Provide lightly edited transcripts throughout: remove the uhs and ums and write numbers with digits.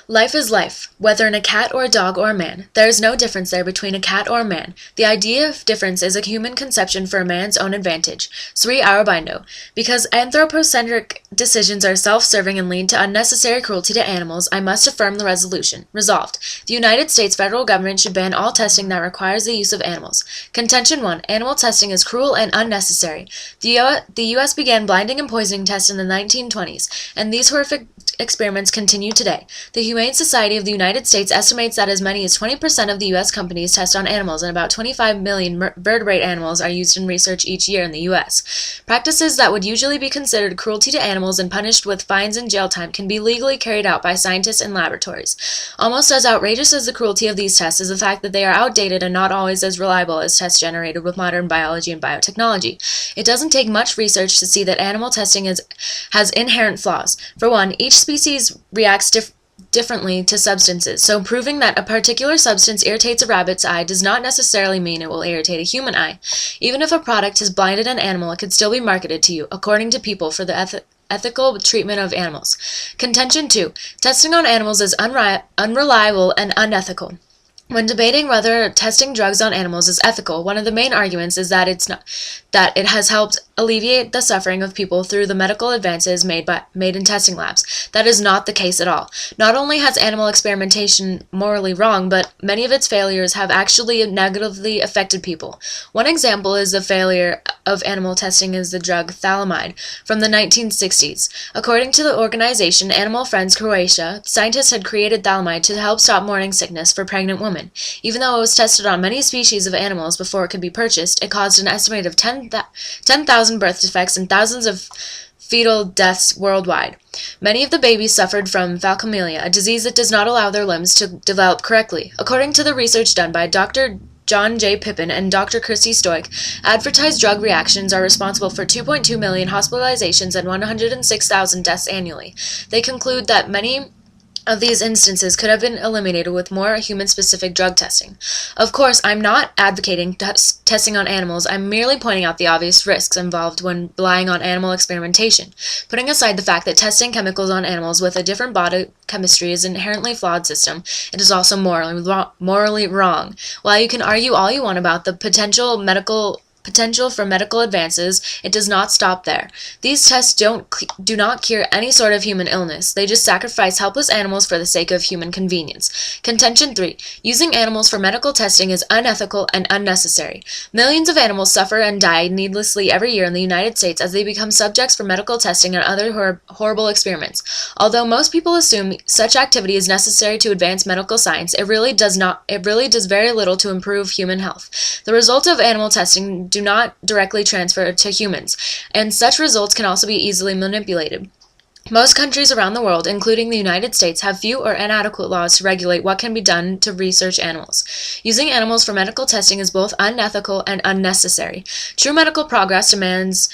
Life is life, whether in a cat or a dog or a man. There is no difference there between a cat or a man. The idea of difference is a human conception for a man's own advantage. Sri Aurobindo. Because anthropocentric decisions are self-serving and lead to unnecessary cruelty to animals, I must affirm the resolution. Resolved. The United States federal government should ban all testing that requires the use of animals. Contention 1. Animal testing is cruel and unnecessary. The U.S. began blinding and poisoning tests in the 1920s, and these horrific experiments continue today. The Humane Society of the United States estimates that as many as 20% of the U.S. companies test on animals, and about 25 million vertebrate animals are used in research each year in the U.S. Practices that would usually be considered cruelty to animals and punished with fines and jail time can be legally carried out by scientists and laboratories. Almost as outrageous as the cruelty of these tests is the fact that they are outdated and not always as reliable as tests generated with modern biology and biotechnology. It doesn't take much research to see that animal testing has inherent flaws. For one, each species reacts differently to substances, so proving that a particular substance irritates a rabbit's eye does not necessarily mean it will irritate a human eye. Even if a product has blinded an animal, it could still be marketed to you, according to people, for the ethical treatment of animals. Contention 2. Testing on animals is unreliable and unethical. When debating whether testing drugs on animals is ethical, one of the main arguments is that it has helped alleviate the suffering of people through the medical advances made in testing labs. That is not the case at all. Not only has animal experimentation morally wrong, but many of its failures have actually negatively affected people. One example is the failure of animal testing is the drug thalidomide from the 1960s. According to the organization Animal Friends Croatia, scientists had created thalidomide to help stop morning sickness for pregnant women. Even though it was tested on many species of animals before it could be purchased, it caused an estimated of 10,000 birth defects and thousands of fetal deaths worldwide. Many of the babies suffered from falcomia, a disease that does not allow their limbs to develop correctly. According to the research done by Dr. John J. Pippin and Dr. Christy Stoic, advertised drug reactions are responsible for 2.2 million hospitalizations and 106,000 deaths annually. They conclude that many of these instances could have been eliminated with more human-specific drug testing. Of course, I'm not advocating testing on animals. I'm merely pointing out the obvious risks involved when relying on animal experimentation. Putting aside the fact that testing chemicals on animals with a different body chemistry is an inherently flawed system, it is also morally wrong. While you can argue all you want about the potential for medical advances, it does not stop there. These tests do not cure any sort of human illness. They just sacrifice helpless animals for the sake of human convenience. Contention 3. Using animals for medical testing is unethical and unnecessary. Millions of animals suffer and die needlessly every year in the United States as they become subjects for medical testing and other horrible experiments. Although most people assume such activity is necessary to advance medical science, it really does very little to improve human health. The results of animal testing do not directly transfer to humans, and such results can also be easily manipulated. Most countries around the world, including the United States, have few or inadequate laws to regulate what can be done to research animals. Using animals for medical testing is both unethical and unnecessary. True medical progress demands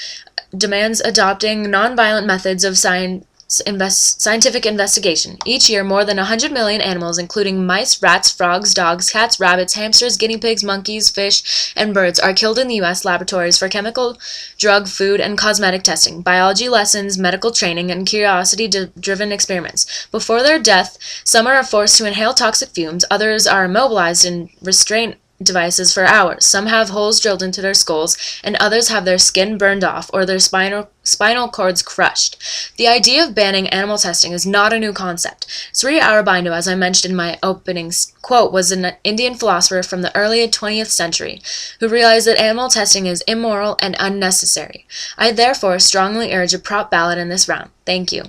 adopting nonviolent methods of scientific investigation. Each year, more than 100 million animals, including mice, rats, frogs, dogs, cats, rabbits, hamsters, guinea pigs, monkeys, fish, and birds, are killed in the U.S. laboratories for chemical, drug, food, and cosmetic testing, biology lessons, medical training, and curiosity-driven experiments. Before their death, some are forced to inhale toxic fumes, others are immobilized in restraint devices for hours. Some have holes drilled into their skulls, and others have their skin burned off or their spinal cords crushed. The idea of banning animal testing is not a new concept. Sri Aurobindo, as I mentioned in my opening quote, was an Indian philosopher from the early 20th century who realized that animal testing is immoral and unnecessary. I therefore strongly urge a prop ballot in this round. Thank you.